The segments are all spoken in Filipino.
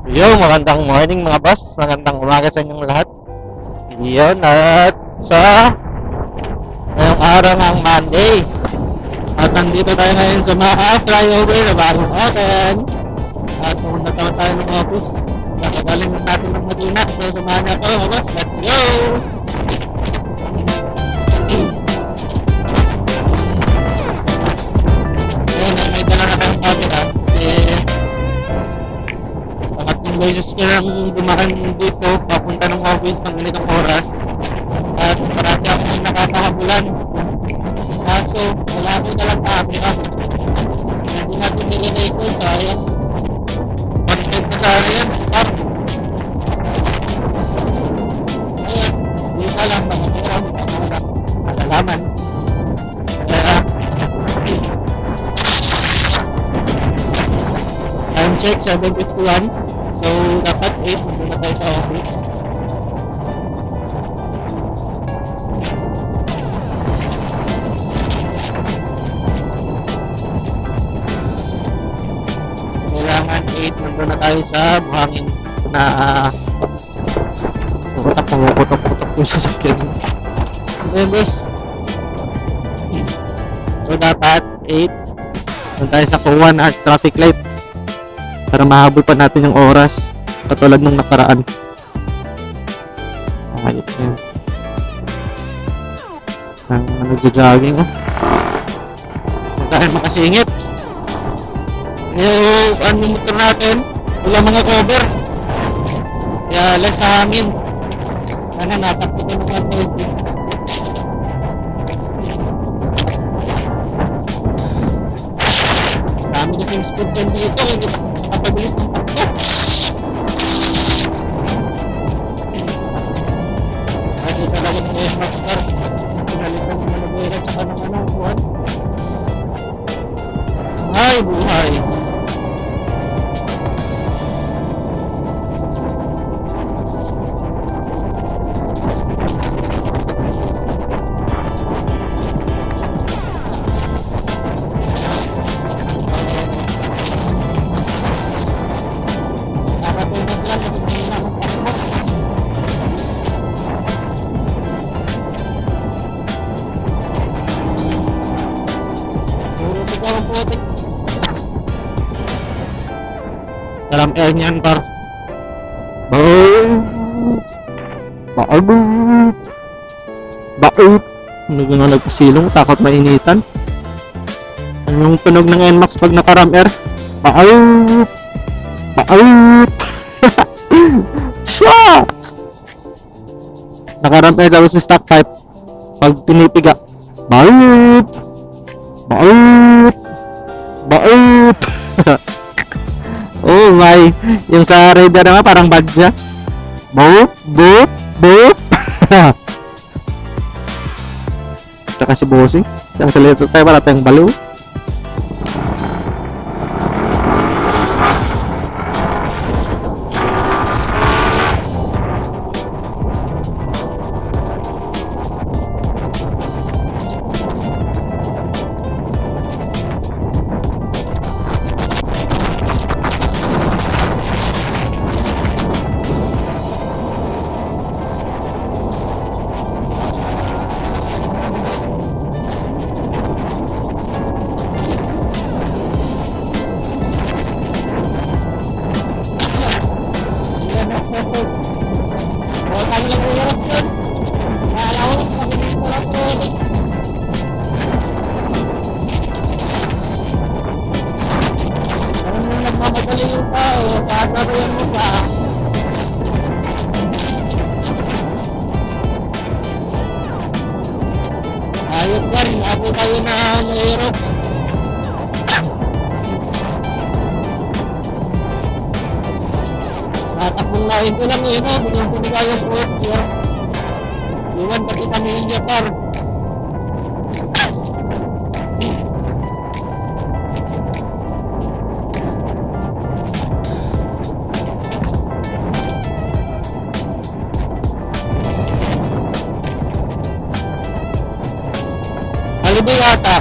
Yo, magandang morning mga boss. Magandang umaga sa inyong lahat. Yun, at sa ngayong araw ng Monday. At nandito tayo ngayon sa mga flyover na bagong open. At pumunta tayo ng office. Nakagaling natin ng Madina. So, samahan niyo ako mga boss. Let's go! Yun, may dala na tayong camera. Kasi pangatlong beses ko lang dumaan dito papunta ng office ng ganitong oras. At parati akong nakakahabulan. Kaso, wala ko dalang camera. Hindi natin nilagay ko, sayang. Content na sana yan. Stop. Ayan, hindi ka lang nakatira mo na malalaman. Kaya, time check, 7:51. So, dapat 8, nandun na tayo sa office. Kailangan 8, nandun na tayo sa buhangin na pumuputok-putok yung sasakyan. Okay, boss. So, dapat 8, nandun tayo sa Kuwan at traffic light para mahabol pa natin yung oras katulad nung nakaraan. Ayos yun. Nagja-jogging oh. Dahil makasingit. Yung ano motor natin, wala mga cover. Kaya less sa hangin. Ano, natakot ko ng control. Dami kasing speed yan dito, hindi kapabilis ng takbo. Ay, talaga ng F-Max car. Pinalitan ng Malabuera tsaka ng kuwan. Ay, buhay. Nakatulog lang kasi mahina akong takbo. Puro sigaw ang putik. Dalam air niyan par. Baut. Baut. Baut. Ano nagpasilong, takot mainitan. Ano yung tunog ng NMAX pag naka-ram air? Baut. Baut. Siya. Naka-ram air daw sa stock type. Pag pinipiga, baut. Baut. Baut. Oh my, yung sa radar naman parang bad siya. Boop, boop, boop. Ito kasi bossing. Yung salito tayo para tayong balo. Ayot ka rin, ako tayo na Aerox. Natakong lain ko lang yun, biglang kumigay yung fourth year. Iwan pa kita niya par. Haliday ata.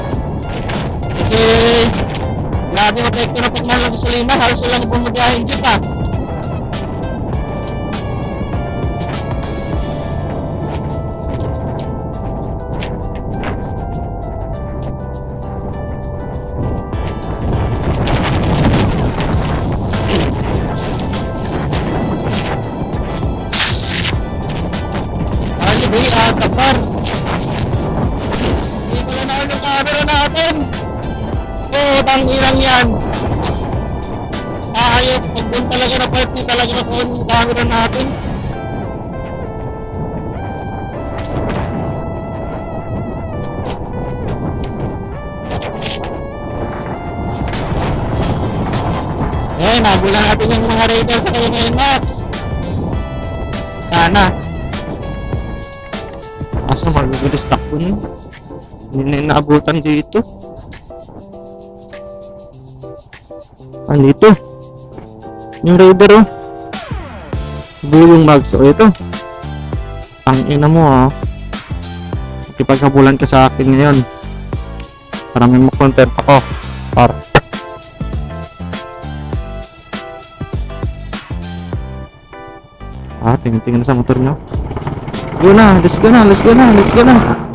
Kasi grabe yung epekto na pagmahal ng gasolina, halos lang bumagahin dito pa. lang talaga na part, di talaga nakuha yung camera natin. Eh, nabulan natin yung mga radar sa kanya ngayon, Max. Sana. Kaso magugulis takbo nun. Hindi na naabutan dito. Ano ito? Yung radar oh. Yung Max. O ito. Ang ina mo ah. Ikipaghabulan ka sa akin ngayon. Para may content ako. Para. Tingin-tingin na sa motor nyo. Go na, let's go na.